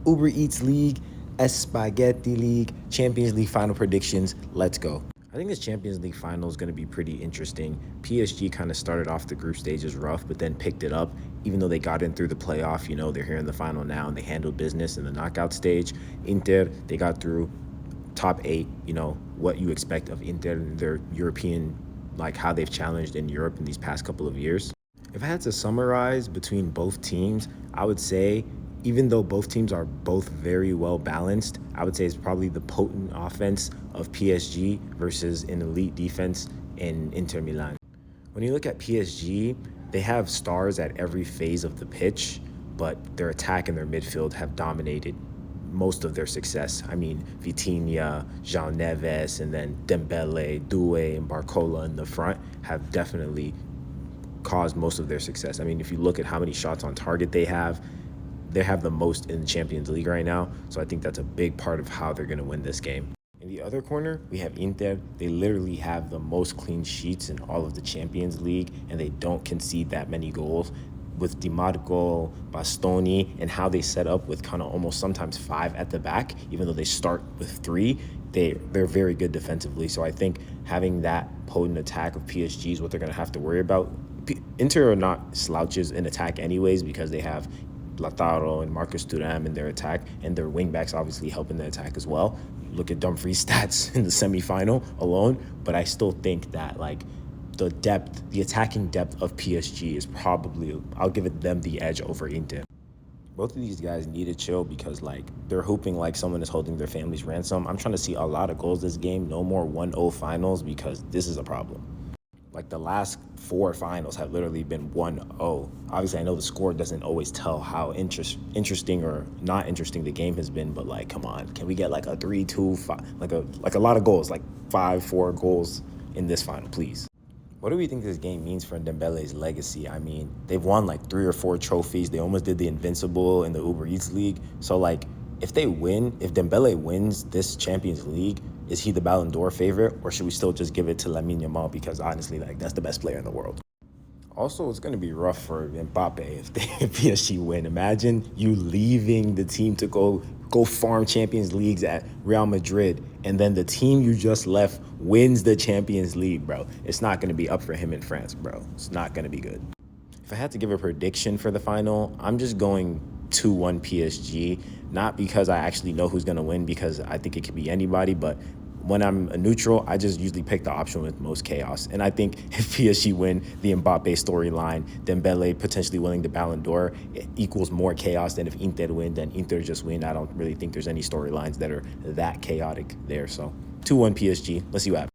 Uber Eats League, Spaghetti League, Champions League final predictions. Let's go. I think this Champions League final is going to be pretty interesting. PSG kind of started off the group stages rough, but then picked it up. Even though they got in through the playoff, they're here in the final now and they handled business in the knockout stage. Inter, they got through top eight, what you expect of Inter and their European, like how they've challenged in Europe in these past couple of years. If I had to summarize between both teams, I would say, even though both teams are both very well balanced, I would say it's probably the potent offense of PSG versus an elite defense in Inter Milan. When you look at PSG, they have stars at every phase of the pitch, but their attack and their midfield have dominated most of their success. I mean, Vitinha, João Neves, and then Dembele, Doué, and Barcola in the front have definitely caused most of their success. I mean, if you look at how many shots on target they have the most in the Champions League right now. So I think that's a big part of how they're going to win this game. In the other corner, we have Inter. They literally have the most clean sheets in all of the Champions League, and they don't concede that many goals. With Di Marco, Bastoni, and how they set up with kind of almost sometimes 5 at the back, even though they start with 3, they're very good defensively. So I think having that potent attack of PSG is what they're going to have to worry about. Inter are not slouches in attack anyways because they have Lautaro and Marcus Thuram in their attack, and their wingbacks obviously help in the attack as well. Look at Dumfries' stats in the semifinal alone, but I still think that the attacking depth of PSG is probably, I'll give them the edge over Inter. Both of these guys need to chill because they're hooping like someone is holding their family's ransom. I'm trying to see a lot of goals this game, no more 1-0 finals because this is a problem. The last 4 finals have literally been 1-0. Obviously, I know the score doesn't always tell how interesting or not interesting the game has been, but come on, can we get a 3-2, 5, a lot of goals, 5-4 goals in this final, please? What do we think this game means for Dembele's legacy? I mean, they've won 3 or 4 trophies. They almost did the Invincible in the Uber Eats League. So if Dembele wins this Champions League, is he the Ballon d'Or favorite, or should we still just give it to Lamine Yamal because honestly, that's the best player in the world? Also, it's going to be rough for Mbappe if PSG win. Imagine you leaving the team to go farm Champions Leagues at Real Madrid, and then the team you just left wins the Champions League, bro. It's not going to be up for him in France, bro. It's not going to be good. If I had to give a prediction for the final, I'm just going 2-1 PSG, not because I actually know who's going to win, because I think it could be anybody, but when I'm a neutral, I just usually pick the option with most chaos. And I think if PSG win the Mbappe storyline, Dembele potentially winning the Ballon d'Or, it equals more chaos than if Inter win, then Inter just win. I don't really think there's any storylines that are that chaotic there. So 2-1 PSG. Let's see what happens.